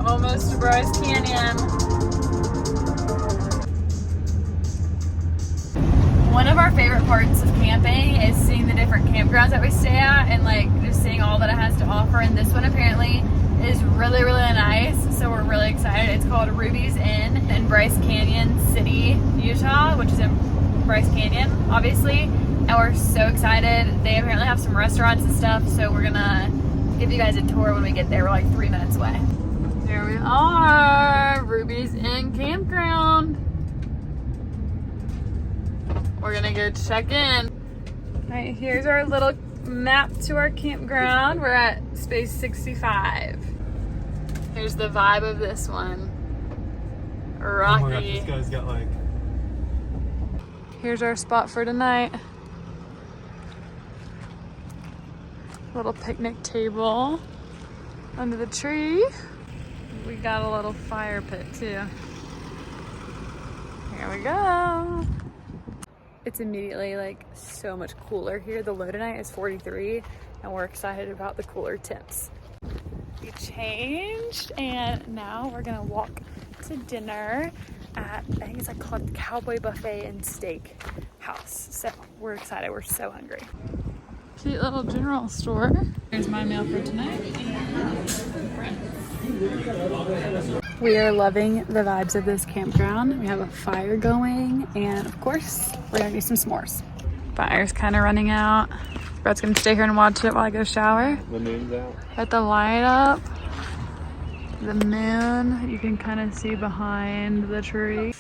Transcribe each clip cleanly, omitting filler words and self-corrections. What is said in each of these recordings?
Almost to Bryce Canyon. One of our favorite parts of camping is seeing the different campgrounds that we stay at and like just seeing all that it has to offer. And this one apparently is really, really nice. So we're really excited. It's called Ruby's Inn in Bryce Canyon City, Utah, which is in Bryce Canyon, obviously. And we're so excited. They apparently have some restaurants and stuff. So we're gonna give you guys a tour when we get there. We're like 3 minutes away. There we are, Ruby's Inn Campground. We're gonna go check in. All right, here's our little map to our campground. We're at space 65. Here's the vibe of this one. Rocky. Oh my gosh, this guy's got like... Here's our spot for tonight. Little picnic table under the tree. We got a little fire pit too. Here we go. It's immediately like so much cooler here. The low tonight is 43 and we're excited about the cooler temps. We changed and now we're gonna walk to dinner at, I think it's like called Cowboy Buffet and Steak House. So we're excited, we're so hungry. Cute little general store. Here's my meal for tonight. We are loving the vibes of this campground. We have a fire going and of course we're gonna do some s'mores. Fire's kind of running out. Brett's gonna stay here and watch it while I go shower. The moon's out. Got the light up. The moon you can kind of see behind the tree.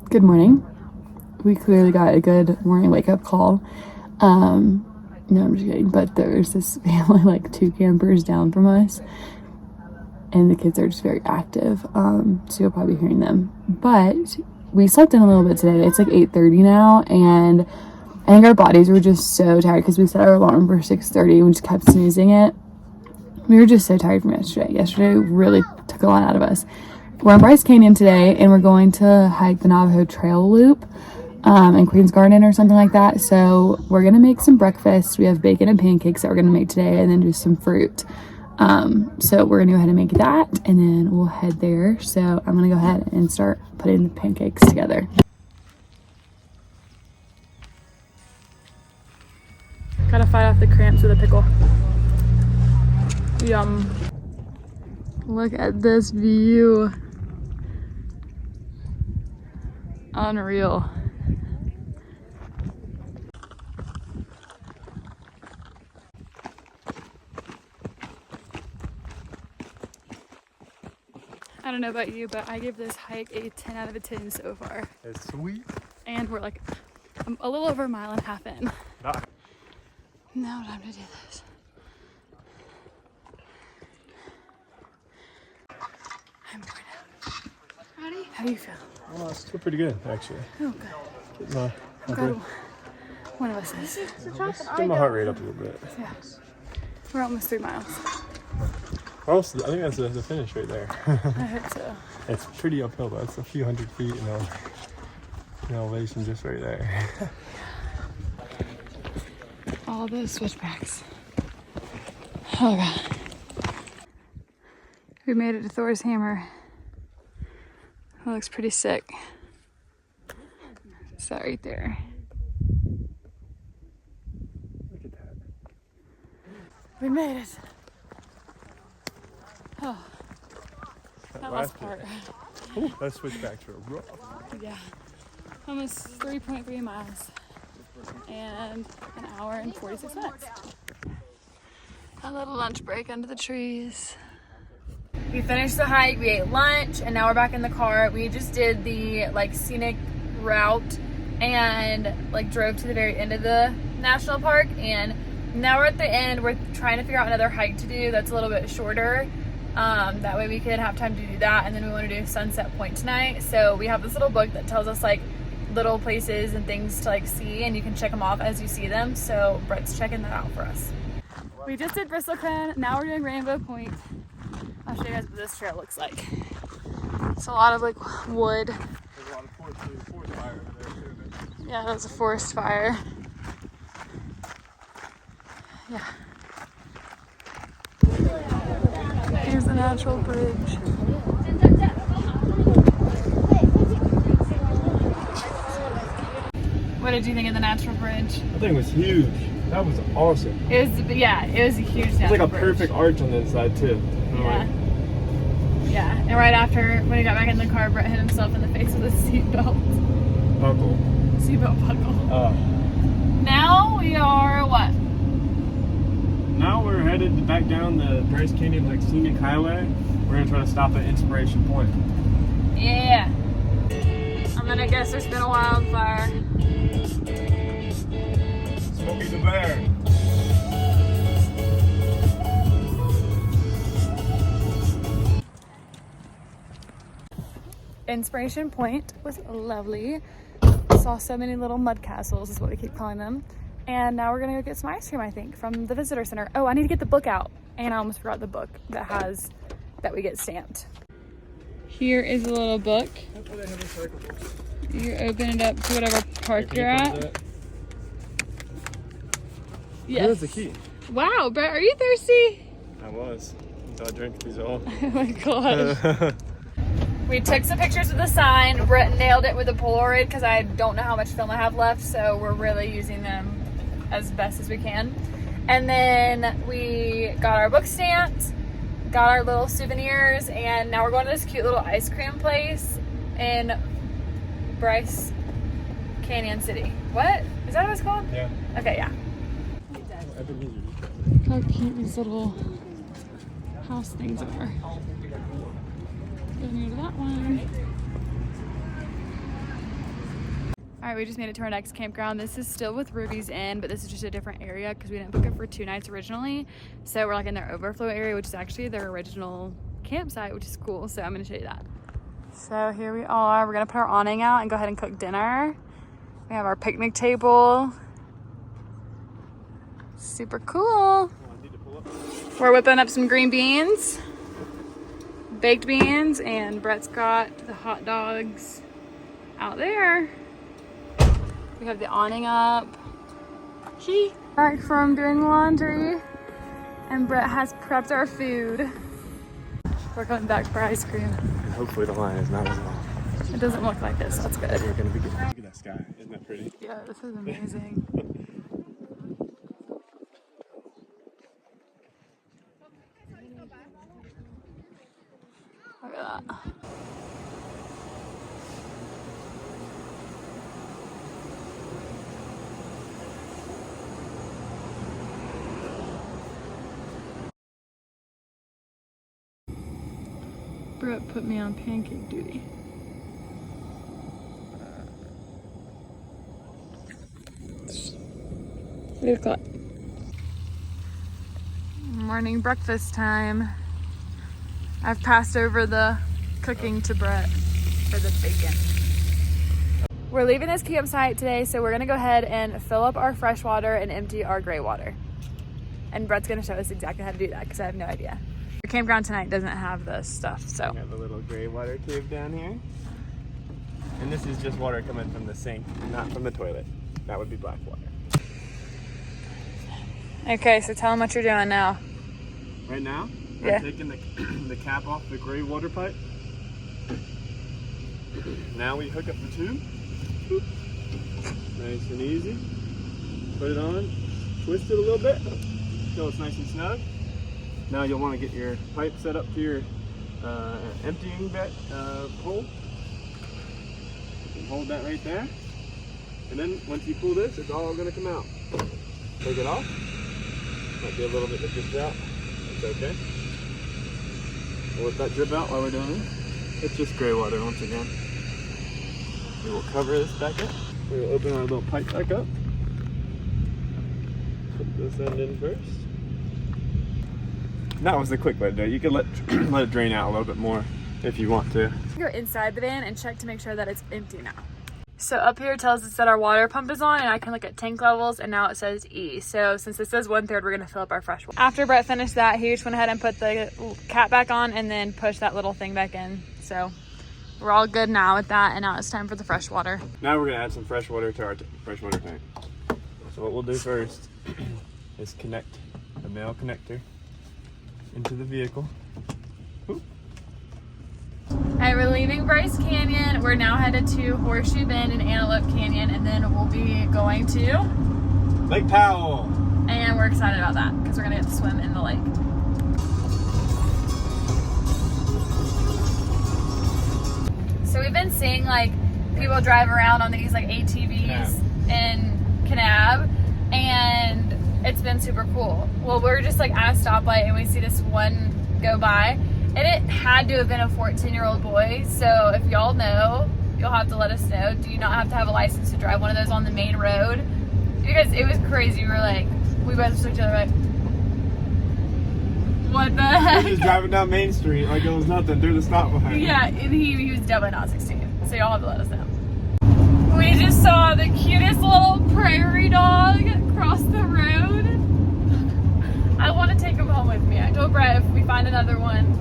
Good morning. We clearly got a good morning wake up call. No, I'm just kidding, but there's this family, like 2 campers down from us, and the kids are just very active, so you'll probably be hearing them. But we slept in a little bit today. It's like 8:30 now, and I think our bodies were just so tired because we set our alarm for 6:30 and we just kept snoozing it. We were just so tired from yesterday. Yesterday really took a lot out of us. We're in Bryce Canyon today, and we're going to hike the Navajo Trail Loop in Queen's Garden or something like that. So we're gonna make some breakfast. We have bacon and pancakes that we're gonna make today, and then just some fruit. So we're gonna go ahead and make that, and then we'll head there. So I'm gonna go ahead and start putting the pancakes together. Gotta fight off the cramps with a pickle. Yum. Look at this view. Unreal. I don't know about you, but I give this hike a 10 out of 10 so far. It's sweet. And we're like a little over a mile and a half in. Ah. Now time to do this. I'm worn out. Ready? How do you feel? Well, it's still pretty good, actually. Oh, good. Getting I'm glad one of us is. Getting my heart rate up a little bit. Yeah. We're almost 3 miles. Well, I think that's the finish right there. I hope so. It's pretty uphill, though. It's a few hundred feet in elevation just right there. All those switchbacks. Oh god. We made it to Thor's Hammer. That looks pretty sick. It's that right there. Look at that. We made it. Oh, that last part. Ooh, that switchbacks are rough. Yeah. Almost 3.3 miles. And an hour and 46 minutes. A little lunch break under the trees. We finished the hike, we ate lunch, and now we're back in the car. We just did the like scenic route and like drove to the very end of the national park, and now we're at the end. We're trying to figure out another hike to do that's a little bit shorter. That way we could have time to do that, and then we want to do Sunset Point tonight. So we have this little book that tells us like little places and things to like see, and you can check them off as you see them. So Brett's checking that out for us. We just did Bristlecone, now we're doing Rainbow Point. I'll show you guys what this trail looks like. It's a lot of like wood. There's a lot of forest fire over there too. Yeah, that was a forest fire. Yeah. Here's the natural bridge. What did you think of the natural bridge? I think it was huge. That was awesome. It was, yeah, it was a huge natural It's like a bridge. perfect arch on the inside too. Yeah. Yeah, and right after, when he got back in the car, Brett hit himself in the face with a seatbelt. Buckle. Seatbelt buckle. Now we are what? Now we're headed back down the Bryce Canyon like Scenic Highway. We're gonna try to stop at Inspiration Point. Yeah. I'm gonna guess there's been a wildfire. Smokey the Bear. Inspiration Point was lovely. Saw so many little mud castles is what we keep calling them. And now we're gonna go get some ice cream, I think, from the visitor center. Oh, I need to get the book out. And I almost forgot the book that we get stamped. Here is a little book. You open it up to whatever park you're at. Yes. Here's the key. Wow, Brett, are you thirsty? I was. Until I drank these all. Oh my gosh. We took some pictures of the sign. Brett nailed it with a Polaroid because I don't know how much film I have left, so we're really using them as best as we can. And then we got our book stamped, got our little souvenirs, and now we're going to this cute little ice cream place in Bryce Canyon City. What? Is that what it's called? Yeah. Okay, yeah. How cute these little house things are. Go near to that one. All right, we just made it to our next campground. This is still with Ruby's Inn, but this is just a different area because we didn't book it for 2 nights originally. So we're like in their overflow area, which is actually their original campsite, which is cool. So I'm gonna show you that. So here we are. We're gonna put our awning out and go ahead and cook dinner. We have our picnic table. Super cool. We're whipping up some green beans, baked beans, and Brett's got the hot dogs out there. We have the awning up. Back from doing laundry, and Brett has prepped our food. We're going back for ice cream. And hopefully the line is not as long. It doesn't look like this, so that's good. We're gonna be good. Look at that sky. Isn't that pretty? Yeah, this is amazing. Look at that. Brett put me on pancake duty. Look at morning breakfast time. I've passed over the cooking to Brett for the bacon. We're leaving this campsite today, so we're gonna go ahead and fill up our fresh water and empty our gray water. And Brett's gonna show us exactly how to do that because I have no idea. Our campground tonight doesn't have this stuff, so. We have a little gray water cave down here. And this is just water coming from the sink, not from the toilet. That would be black water. Okay, so tell them what you're doing now. Right now, Yeah. I'm taking the cap off the gray water pipe. Now we hook up the tube. Nice and easy. Put it on, twist it a little bit until it's nice and snug. Now you'll want to get your pipe set up to your emptying bed hole. You can hold that right there. And then once you pull this, it's all going to come out. Take it off. Might be a little bit that drips out. That's okay. We'll let that drip out while we're doing this. It's just gray water once again. We will cover this back up. We will open our little pipe back up. Put this end in first. That was the quick way to do it. You could let it drain out a little bit more if you want to. Go inside the van and check to make sure that it's empty now. So up here it tells us that our water pump is on, and I can look at tank levels, and now it says E. So since it says 1/3, we're gonna fill up our fresh water. After Brett finished that, he just went ahead and put the cap back on and then pushed that little thing back in. So we're all good now with that, and now it's time for the fresh water. Now we're gonna add some fresh water to our freshwater tank. So what we'll do first is connect the male connector into the vehicle. Oop. Alright, we're leaving Bryce Canyon. We're now headed to Horseshoe Bend and Antelope Canyon, and then we'll be going to Lake Powell. And we're excited about that because we're gonna get to swim in the lake. So we've been seeing like people drive around on these like ATVs in Kanab, and it's been super cool. Well, we're just like at a stoplight and we see this one go by, and it had to have been a 14-year-old boy. So if y'all know, you'll have to let us know. Do you not have to have a license to drive one of those on the main road? Because it was crazy. We both just looked at each other like, what the heck? He was driving down Main Street like it was nothing through the stop behind him. Yeah, and he was definitely not 16. So y'all have to let us know. We just saw the cutest little prairie dog cross the road. I want to take him home with me. I told Brett if we find another one,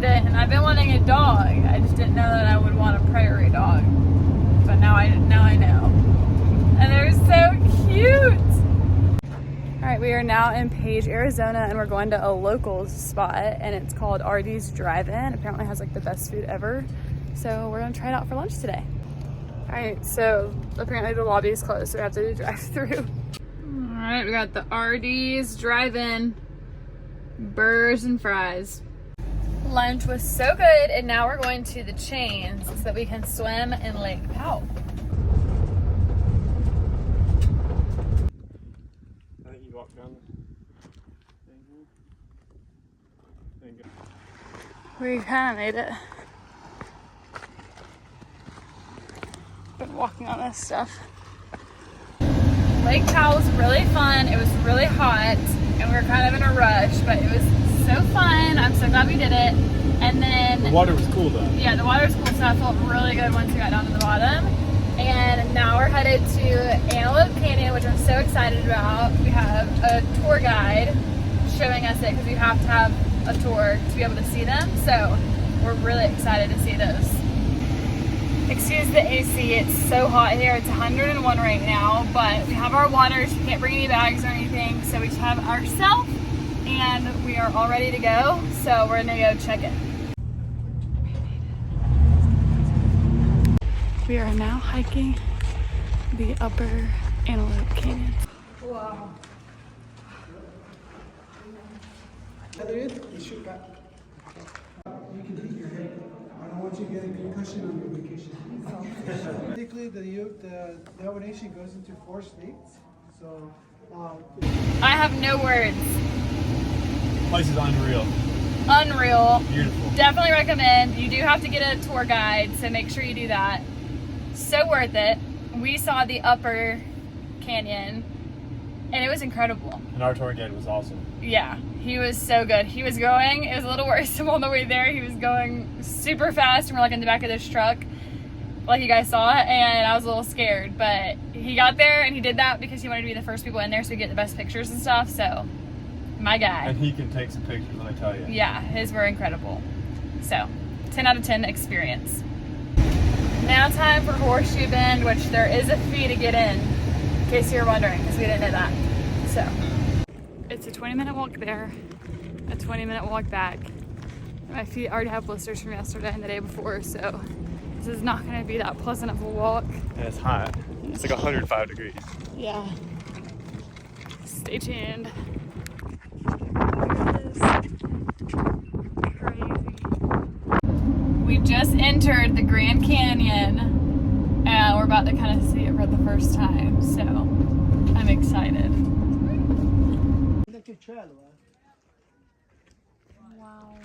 then I've been wanting a dog. I just didn't know that I would want a prairie dog. But now I know. And they're so cute. All right, we are now in Page, Arizona, and we're going to a local spot, and it's called RD's Drive-In. Apparently has like the best food ever. So we're gonna try it out for lunch today. All right, so apparently the lobby is closed, so we have to drive through. All right, we got the RD's Drive-In, burgers and fries. Lunch was so good, and now we're going to the Chains so that we can swim in Lake Powell. I think you walk down the thing here. There you go. We kind of made it. Been walking on this stuff. Lake Powell was really fun. It was really hot, and we were kind of in a rush, but it was so fun. I'm so glad we did it. And then The water was cool though. yeah, the water was cool, so I felt really good once we got down to the bottom. And now we're headed to Antelope Canyon, which I'm so excited about. We have a tour guide showing us it because we have to have a tour to be able to see them. So we're really excited to see those. Excuse the AC, it's so hot here. It's 101 right now, but we have our waters. We can't bring any bags or anything, so we just have ourselves, and we are all ready to go. So we're gonna go check it. We are now hiking the upper Antelope Canyon. Wow. You can hit your head. I don't want you to get a concussion on your vacation. Basically, the nation goes into 4 states. So, I have no words. Place is unreal. Unreal. Beautiful. Definitely recommend. You do have to get a tour guide, so make sure you do that. So worth it. We saw the upper canyon, and it was incredible. And our tour guide was awesome. Yeah, he was so good. He was going, it was a little worrisome on the way there. He was going super fast, and we're like in the back of this truck, like you guys saw, and I was a little scared. But he got there, and he did that because he wanted to be the first people in there so we get the best pictures and stuff. So, my guy. And he can take some pictures, let me tell you. Yeah, his were incredible. So, 10 out of 10 experience. Now time for Horseshoe Bend, which there is a fee to get in case you're wondering, because we didn't know that. So, it's a 20-minute walk there, a 20-minute walk back. My feet already have blisters from yesterday and the day before, so this is not going to be that pleasant of a walk. And it's hot. It's like 105 degrees. Yeah. Stay tuned. We just entered the Grand Canyon, and we're about to kind of see it for the first time, so I'm excited. Wow.